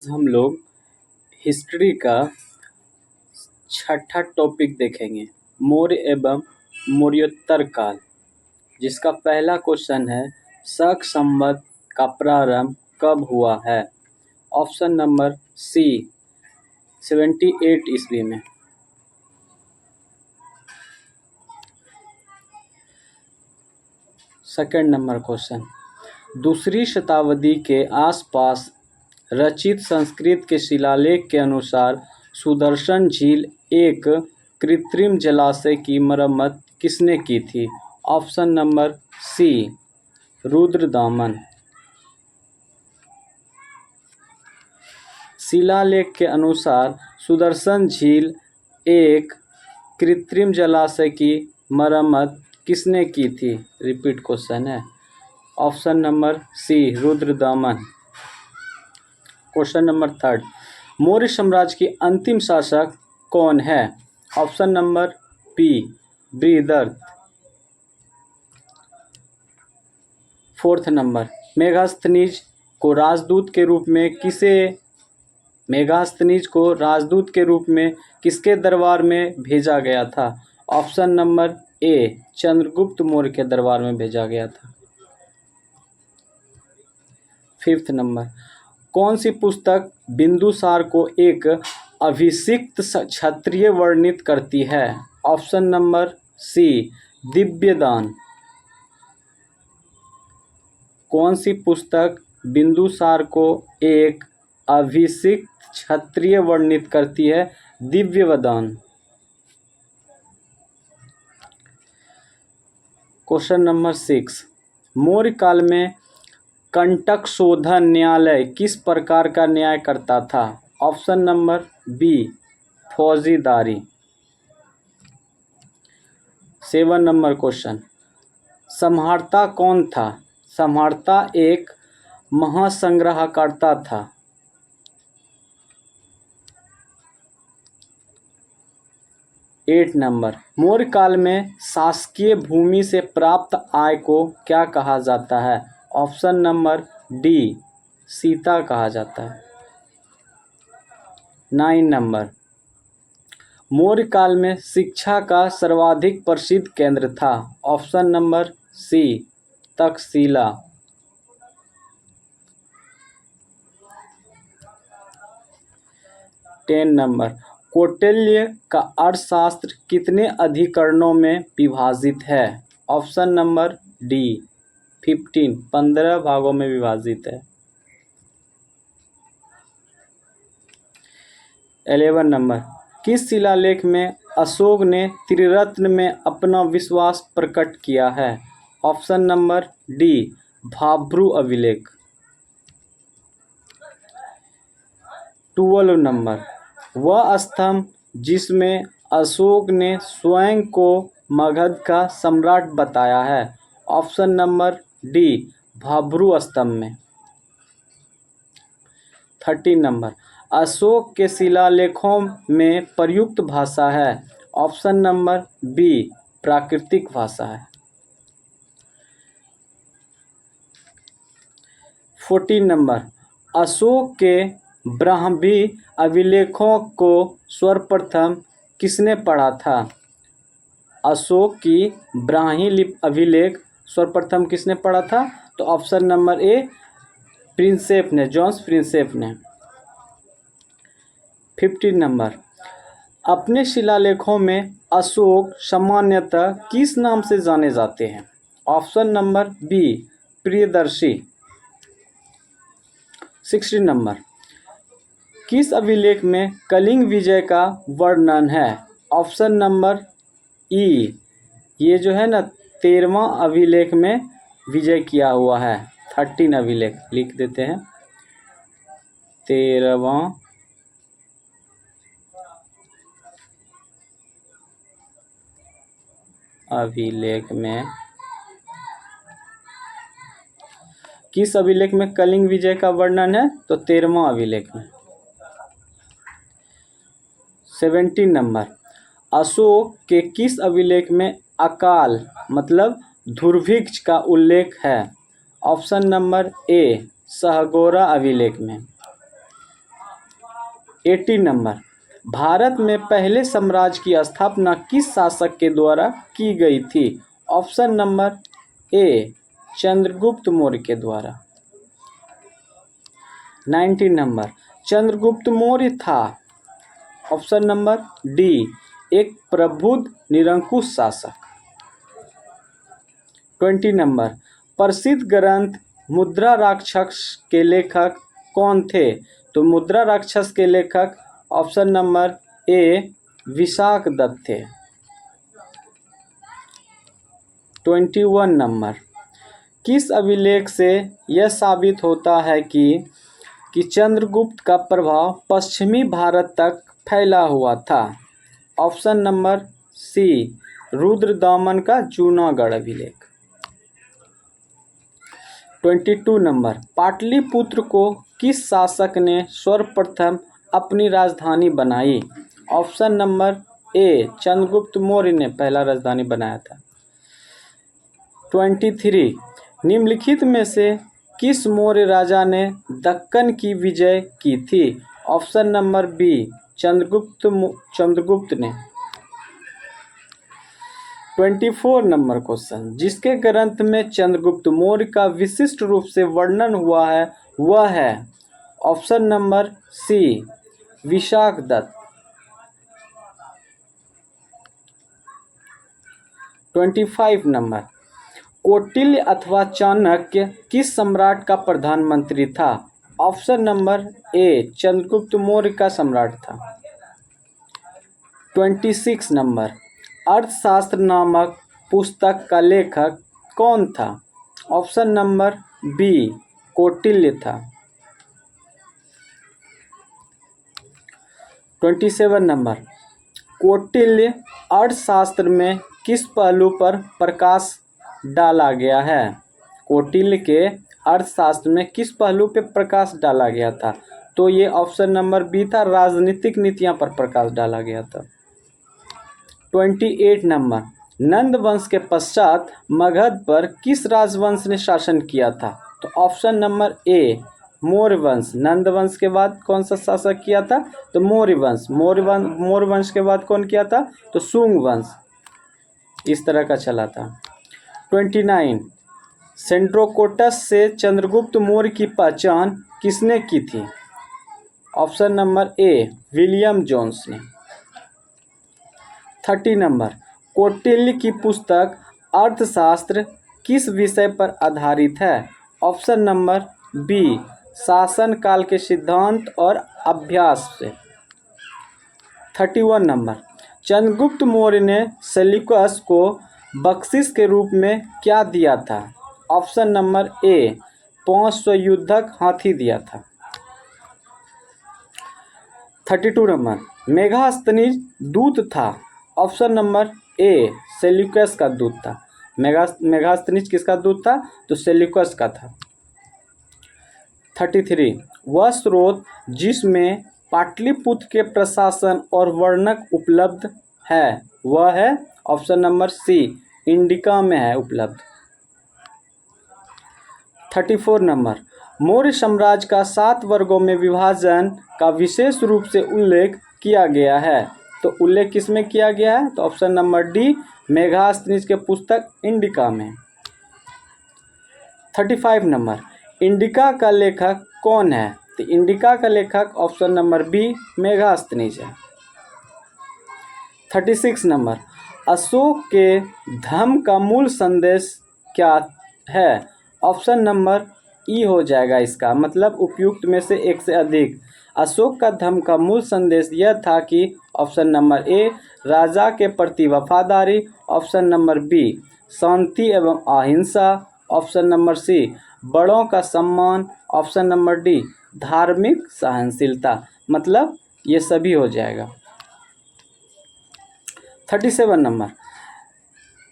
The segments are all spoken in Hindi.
हम लोग हिस्ट्री का छठा टॉपिक देखेंगे, मौर्य एवं मौर्योत्तर काल, जिसका पहला क्वेश्चन है शक संवत का प्रारंभ कब हुआ है। ऑप्शन नंबर सी 78 ईस्वी में। सेकंड नंबर क्वेश्चन, दूसरी शताब्दी के आसपास रचित संस्कृत के शिलालेख के अनुसार सुदर्शन झील एक कृत्रिम जलाशय की मरम्मत किसने की थी। Option number C Rudradaman. शिलालेख के अनुसार सुदर्शन झील एक कृत्रिम जलाशय की मरम्मत किसने की थी। रिपीट क्वेश्चन है। Option number C Rudradaman. Question number third, Maurya साम्राज्य की अंतिम शासक कौन है। Option number B Brihadratha. Fourth number, Megasthenes को राजदूत के रूप में किसके दरबार में भेजा गया था। Option number A Chandragupta Maurya के दरबार में भेजा गया था। फिफ्थ नंबर, कौन सी पुस्तक बिंदुसार को एक अभिषिक्त क्षत्रिय वर्णित करती है। ऑप्शन नंबर सी दिव्यदान। कौन सी पुस्तक बिंदुसार को एक अभिषिक्त क्षत्रिय वर्णित करती है। दिव्यदान। क्वेश्चन नंबर 6, मौर्य काल में कंटक शोधन न्यायालय किस प्रकार का न्याय करता था। ऑप्शन नंबर बी फौजीदारी। 7 नंबर क्वेश्चन, सम्हारता कौन था। सम्हारता एक महासंग्रहकर्ता था। 8 नंबर, मौर्य काल में शासकीय भूमि से प्राप्त आय को क्या कहा जाता है। ऑप्शन नंबर डी सीता कहा जाता है। 9 नंबर, मौर्य काल में शिक्षा का सर्वाधिक प्रसिद्ध केंद्र था। Option number C Takshashila. 10 number, Kautilya का अर्थशास्त्र कितने अधिकरणों में विभाजित है। ऑप्शन नंबर डी 15 भागों में विभाजित है। 11 नंबर, किस शिलालेख में अशोक ने त्रिरत्न में अपना विश्वास प्रकट किया है। ऑप्शन नंबर डी भाब्रू अभिलेख। 12 नंबर, वह स्तंभ जिसमें अशोक ने स्वयं को मगध का सम्राट बताया है। ऑप्शन नंबर डी भाब्रू स्तंभ में। 13 नंबर, अशोक के शिलालेखों में प्रयुक्त भाषा है। ऑप्शन नंबर बी प्राकृतिक भाषा है। 14 नंबर, अशोक के ब्राह्मी अभिलेखों को सर्वप्रथम किसने पढ़ा था। अशोक की ब्राह्मी अभिलेख सर्वप्रथम किसने पढ़ा था। तो ऑप्शन नंबर ए प्रिंसेप ने, जॉन्स प्रिंसेप ने। 15 नंबर, अपने शिलालेखों में अशोक सामान्यतः किस नाम से जाने जाते हैं। Option number B Priyadarshi. 16 number, किस अभिलेख में कलिंग विजय का वर्णन है। ऑप्शन नंबर ई, ये जो है ना 13वां अभिलेख में विजय किया हुआ है। 13 अभिलेख लिख देते हैं। 13वां अभिलेख में, किस अभिलेख में कलिंग विजय का वर्णन है। तो 13वां अभिलेख में। 17 नंबर, अशोक के किस अभिलेख में अकाल मतलब दुर्भिक्ष का उल्लेख है। ऑप्शन नंबर ए सहगोरा अभिलेख में। 18 नंबर, भारत में पहले साम्राज्य की स्थापना किस शासक के द्वारा की गई थी? Option number A Chandragupta Maurya के द्वारा। 19 नंबर, चंद्रगुप्त मौर्य था ऑप्शन नंबर डी एक प्रबुद्ध निरंकुश शासक। 20 नंबर, प्रसिद्ध ग्रंथ मुद्रा राक्षस के लेखक कौन थे? तो मुद्रा राक्षस के लेखक option number A Vishakhadatta थे। 21 नंबर, किस अभिलेख से यह साबित होता है कि चंद्रगुप्त का प्रभाव पश्चिमी भारत तक फैला हुआ था? ऑप्शन नंबर सी रुद्रदामन का जूनागढ़ अभिलेख। 22 नंबर, पाटलिपुत्र को किस शासक ने सर्वप्रथम अपनी राजधानी बनाई? Option number A Chandragupta Maurya ने पहला राजधानी बनाया था। 23, निम्नलिखित में से किस मौर्य राजा ने दक्कन की विजय की थी? ऑप्शन नंबर बी चंद्रगुप्त ने। 24 नंबर क्वेश्चन, जिसके ग्रंथ में चंद्रगुप्त मौर्य का विशिष्ट रूप से वर्णन हुआ है वह है? Option number C Vishakhadatta. 25 number, Kautilya अथवा चाणक्य किस सम्राट का प्रधानमंत्री था? Option number A Chandragupta Maurya का सम्राट था। 26 नंबर, अर्थशास्त्र नामक पुस्तक का लेखक कौन था? ऑप्शन नंबर बी कौटिल्य था। 27 नंबर, कौटिल्य अर्थशास्त्र में किस पहलू पर प्रकाश डाला गया है? कौटिल्य के अर्थशास्त्र में किस पहलू पर प्रकाश डाला गया था? तो ये ऑप्शन नंबर बी था, राजनीतिक नीतियां पर प्रकाश डाला गया था। 28 नंबर, नंद वंश के पश्चात मगध पर किस राजवंश ने शासन किया था? तो ऑप्शन नंबर ए मौर्य वंश। नंद वंश के बाद कौन सा शासक किया था? तो मौर्य वंश। मौर्य वंश के बाद कौन किया था? तो शुंग वंश। इस तरह का चला था। 29, सेंड्रोकोटस से चंद्रगुप्त मौर्य की पहचान किसने की थी? Option number A William Jones ने। 30 नंबर, कौटिल्य की पुस्तक अर्थशास्त्र किस विषय पर आधारित है? ऑप्शन नंबर बी शासन काल के सिद्धांत और अभ्यास से। 31 नंबर, चंद्रगुप्त मौर्य ने सेल्यूकस को बख्शिश के रूप में क्या दिया था? ऑप्शन नंबर ए 500 युद्धक हाथी दिया था। 32 नंबर, मेगास्थनीज दूत था? ऑप्शन नंबर ए सेल्यूकस का दूत था। मेगास्थनीज किसका दूत था? तो सेल्यूकस का था। 33, वह स्रोत जिसमें पाटलिपुत्र के प्रशासन और वर्णक उपलब्ध है वह है? ऑप्शन नंबर सी इंडिका में है उपलब्ध। 34 नंबर, मौर्य साम्राज्य का 7 वर्गों में विभाजन का विशेष रूप से उल्लेख किया गया है। तो उल्लेख किसमें किया गया है? तो ऑप्शन नंबर डी मेगास्थनीज के पुस्तक इंडिका में। 35 नंबर, इंडिका का लेखक कौन है? तो इंडिका का लेखक ऑप्शन नंबर बी मेगास्थनीज है। 36 नंबर, अशोक के धम्म का मूल संदेश क्या है? ऑप्शन नंबर ई हो जाएगा इसका, मतलब उपयुक्त में से एक से अधिक। अशोक का धम्म का मूल संदेश यह था कि ऑप्शन नंबर ए राजा के प्रति वफादारी, ऑप्शन नंबर बी शांति एवं अहिंसा, ऑप्शन नंबर सी बड़ों का सम्मान, ऑप्शन नंबर डी धार्मिक सहनशीलता। मतलब ये सभी हो जाएगा। 37 नंबर,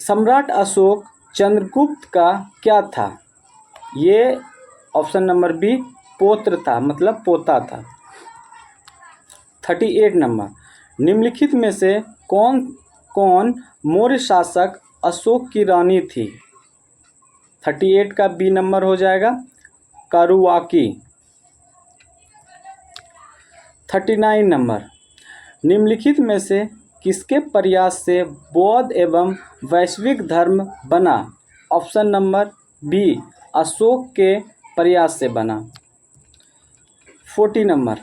सम्राट अशोक चंद्रगुप्त का क्या था? ये ऑप्शन नंबर बी पौत्र था, मतलब पोता था। 38 नंबर, निम्नलिखित में से कौन कौन मौर्य शासक अशोक की रानी थी? 38 का बी नंबर हो जाएगा कारुवाकी। 39 नंबर, निम्नलिखित में से किसके प्रयास से बौद्ध एवं वैश्विक धर्म बना? ऑप्शन नंबर बी, अशोक के प्रयास से बना। 40 नंबर,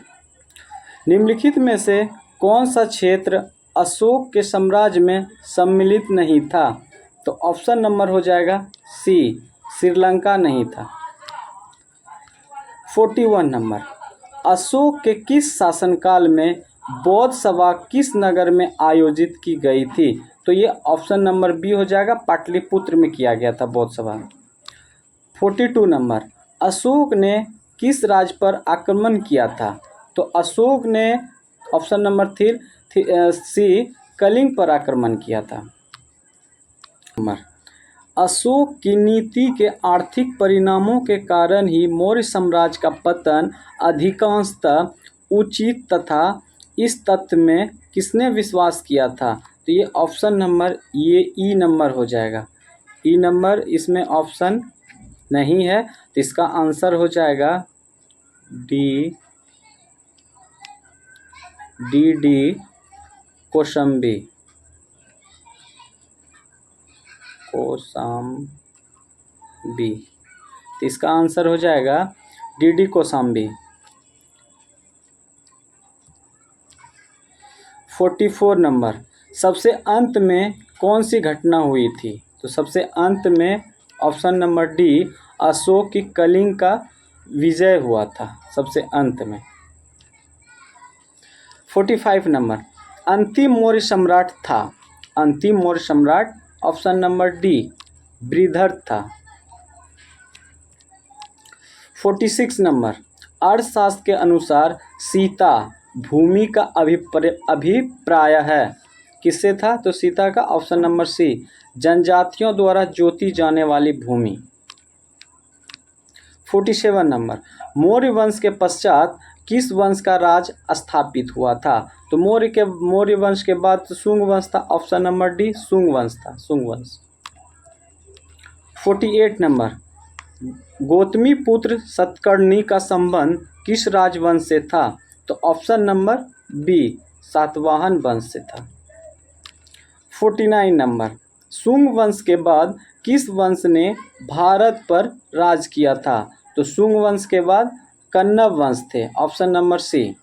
निम्नलिखित में से कौन सा क्षेत्र अशोक के साम्राज्य में सम्मिलित नहीं था? तो ऑप्शन नंबर हो जाएगा सी, श्रीलंका नहीं था। 41 नंबर, अशोक के किस शासनकाल में बौद्ध सभा किस नगर में आयोजित की गई थी? तो ये ऑप्शन नंबर बी हो जाएगा, पाटलिपुत्र में किया गया था बौद्ध सभा। 42 नंबर, अशोक ने किस राज्य पर आक्रमण किया था? तो अशोक ने ऑप्शन नंबर सी, कलिंग पर आक्रमण किया था। अशोक की नीति के आर्थिक परिणामों के कारण ही मौर्य साम्राज्य का पतन अधिकांशतः उचित तथा इस तथ्य में किसने विश्वास किया था? तो ये ऑप्शन नंबर ये ई नंबर हो जाएगा। ई नंबर इसमें ऑप्शन नहीं है, तो इसका आंसर हो जाएगा डी कौशाम्बी। तो इसका आंसर हो जाएगा डी कौशाम्बी। 44 नंबर, सबसे अंत में कौन सी घटना हुई थी? तो सबसे अंत में ऑप्शन नंबर डी, अशोक की कलिंग का विजय हुआ था सबसे अंत में। 45 नंबर, अंतिम मौर्य सम्राट था। अंतिम मौर्य सम्राट ऑप्शन नंबर डी, बृहद्रथ था। 46 नंबर, अर्थशास्त्र के अनुसार सीता भूमि का अभिप्राय है किससे था? तो सीता का ऑप्शन नंबर सी, जनजातियों द्वारा जोती जाने वाली भूमि। 47 नंबर, मौर्य वंश के पश्चात किस वंश का राज स्थापित हुआ था? तो मौर्य वंश के बाद शुंग वंश था, ऑप्शन नंबर डी, शुंग वंश था, शुंग वंश। 48 नंबर, गौतमी पुत्र सतकर्णी का संबंध किस राजवंश से था? तो ऑप्शन नंबर बी, सातवाहन वंश से था। 49 नंबर, शुंग वंश के बाद किस वंश ने भारत पर राज किया था? तो शुंग वंश के बाद कन्नव वंश थे, option number C.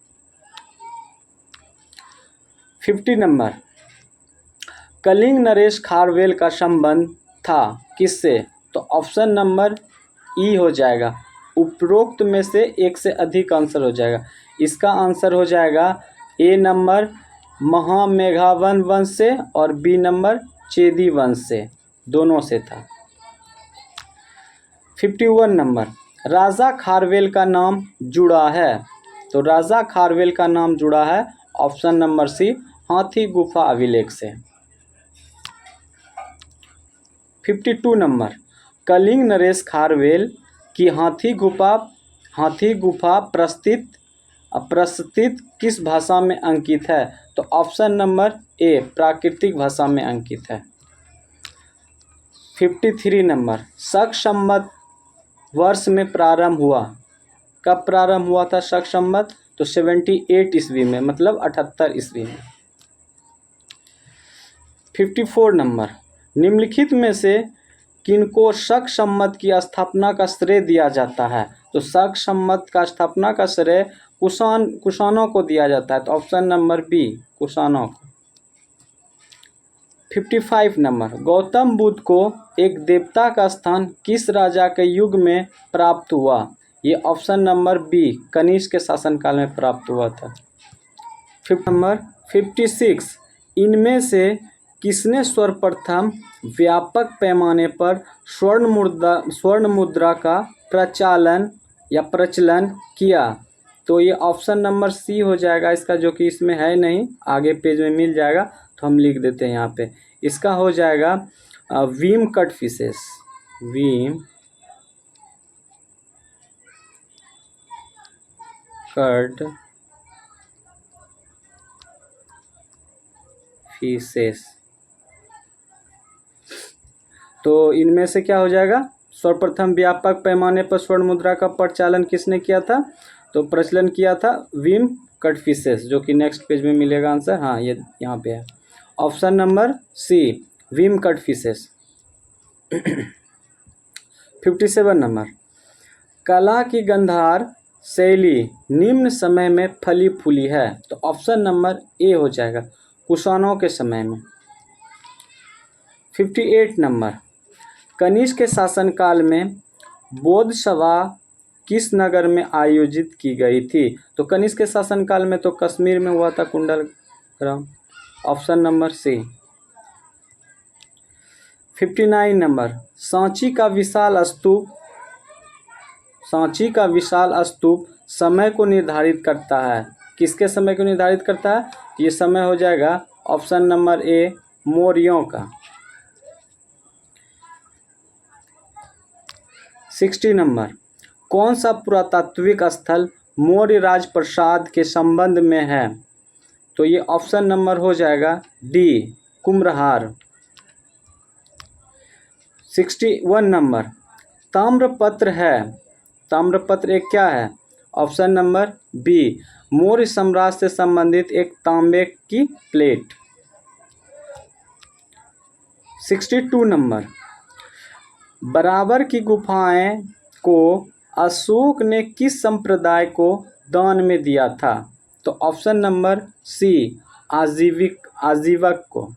50 number, Kalinga नरेश खारवेल का संबंध था किससे? तो ऑप्शन नंबर ई हो जाएगा। उपरोक्त में से एक से अधिक आंसर हो जाएगा। इसका आंसर हो जाएगा ए नंबर, महामेघावन वंश से, और बी नंबर, चेदी वंश से, दोनों से था। 51 नंबर, राजा खारवेल का नाम जुड़ा है। तो राजा खारवेल का नाम जुड़ा है ऑप्शन नंबर सी, हाथी गुफा अभिलेख से। 52 नंबर, कलिंग नरेश खारवेल की हाथी गुफा प्रस्तुत किस भाषा में अंकित है? तो ऑप्शन नंबर ए, प्राकृतिक भाषा में अंकित है। 53 नंबर, शक संवत वर्ष में प्रारंभ हुआ। कब प्रारंभ हुआ था शक संवत? तो 78 ईस्वी में, मतलब 78 ईस्वी में। 54 नंबर, निम्नलिखित में से किनको शक संवत की स्थापना का श्रेय दिया जाता है? तो शक संवत का स्थापना का श्रेय कुषाणों को दिया जाता है, तो ऑप्शन नंबर बी, कुषाणों को। 55 नंबर, गौतम बुद्ध को एक देवता का स्थान किस राजा के युग में प्राप्त हुआ? ये ऑप्शन नंबर बी, कनिष्क के शासनकाल में प्राप्त हुआ था। नंबर 56, इनमें से किसने सर्वप्रथम व्यापक पैमाने पर स्वर्ण मुद्रा का प्रचलन किया? तो ये ऑप्शन नंबर सी हो जाएगा इसका, जो कि इसमें है नहीं, आगे पेज में मिल जाएगा, तो हम लिख देते हैं यहाँ पे। इसका हो जाएगा वीम कटफिशेस, वीम कट फिशेस। तो इनमें से क्या हो जाएगा? सर्वप्रथम व्यापक पैमाने पर स्वर्ण मुद्रा का प्रचलन किसने किया था? तो प्रचलन किया था विम कटफिशेस, जो कि नेक्स्ट पेज में मिलेगा आंसर। हाँ, ये यहाँ पे है ऑप्शन नंबर सी, विम कटफिशेस। 57 नंबर, कला की गंधार शैली निम्न समय में फली फूली है। तो ऑप्शन नंबर ए हो जाएगा, कुषाणों के समय में। 58 नंबर, कनिष्क के शासनकाल में बौद्ध सभा किस नगर में आयोजित की गई थी? तो कनिष्क के शासनकाल में तो कश्मीर में हुआ था, Kundalgram. Option number C. 59 number, Sanchi का विशाल स्तूप समय को निर्धारित करता है। किसके समय को निर्धारित करता है? ये समय हो जाएगा ऑप्शन नंबर ए, मौर्यों का। 60 नंबर, कौन सा पुरातात्विक स्थल मौर्य राजप्रासाद के संबंध में है? तो ये ऑप्शन नंबर हो जाएगा डी, कुम्हरार। 61 नंबर, ताम्रपत्र एक क्या है? ऑप्शन नंबर बी, मौर्य साम्राज्य से संबंधित एक तांबे की प्लेट। 62 नंबर, बराबर की गुफाएं को अशोक ने किस संप्रदाय को दान में दिया था? तो ऑप्शन नंबर सी, आजीवक को।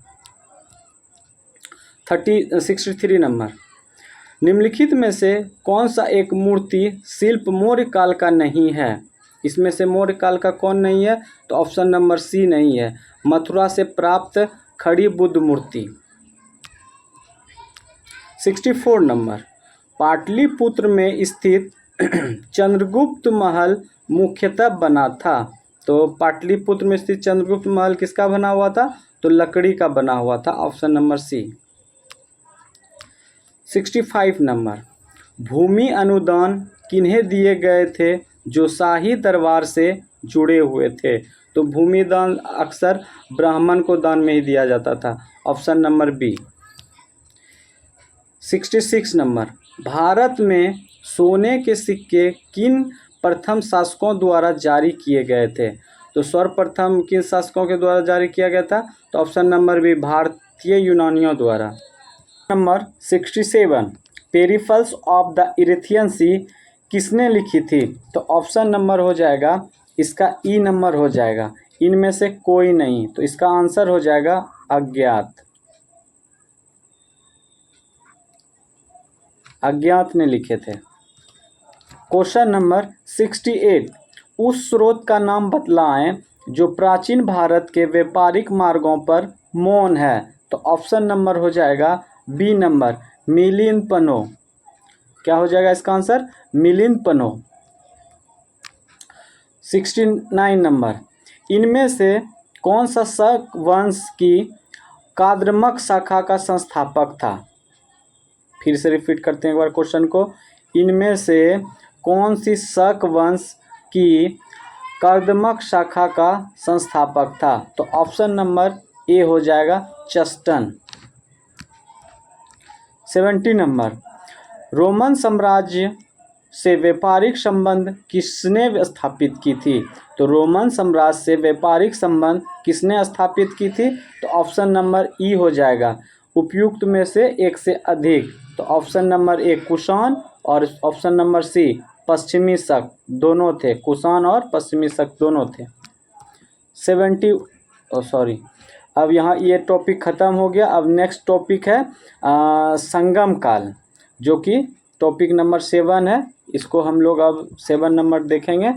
63 नंबर, निम्नलिखित में से कौन सा एक मूर्ति शिल्प मौर्य काल का नहीं है? इसमें से मौर्य काल का कौन नहीं है? तो ऑप्शन नंबर सी नहीं है, मथुरा से प्राप्त खड़ी बुद्ध मूर्ति। 64 नंबर, पाटलिपुत्र में स्थित चंद्रगुप्त महल मुख्यतः बना था। तो पाटलिपुत्र में स्थित चंद्रगुप्त महल किसका बना हुआ था? तो लकड़ी का बना हुआ था, ऑप्शन नंबर सी। 65 नंबर, भूमि अनुदान किन्हें दिए गए थे जो शाही दरबार से जुड़े हुए थे? तो भूमि दान अक्सर ब्राह्मण को दान में ही दिया जाता था, option number B. 66 number, Bharat में सोने के सिक्के किन प्रथम शासकों द्वारा जारी किए गए थे? तो सर्वप्रथम किन शासकों के द्वारा जारी किया गया था? तो ऑप्शन नंबर बी, भारतीय यूनानियों द्वारा। नंबर 67, पेरिफल्स ऑफ द इरिथियन सी किसने लिखी थी? तो ऑप्शन नंबर हो जाएगा इसका ई नंबर हो जाएगा, इनमें से कोई नहीं। तो इसका आंसर हो जाएगा अज्ञात ने लिखे थे। क्वेश्चन नंबर 68, उस स्रोत का नाम बतलाएं जो प्राचीन भारत के व्यापारिक मार्गों पर मौन है। तो ऑप्शन नंबर हो जाएगा बी नंबर, मिलिंद पन्नो। क्या हो जाएगा इसका आंसर? मिलिंद पन्नो। 69 नंबर, इनमें से कौन सा शक वंश की काद्रमक शाखा का संस्थापक था? फिर से रिपीट करते हैं एक बार क्वेश्चन को। इनमें से कौन सी शक वंश की काद्रमक शाखा का संस्थापक था? तो ऑप्शन नंबर ए हो जाएगा चस्टन। 70 नंबर, रोमन साम्राज्य से व्यापारिक संबंध किसने स्थापित की थी? तो रोमन साम्राज्य से व्यापारिक संबंध किसने स्थापित की थी? तो ऑप्शन नंबर ई हो जाएगा, उपयुक्त में से एक से अधिक। तो ऑप्शन नंबर ए, कुषाण, और ऑप्शन नंबर सी, पश्चिमी शक, दोनों थे। कुषाण और पश्चिमी शक दोनों थे। अब यहाँ ये टॉपिक ख़त्म हो गया। अब नेक्स्ट टॉपिक है संगम काल, जो कि टॉपिक नंबर 7 है। इसको हम लोग अब 7 नंबर देखेंगे।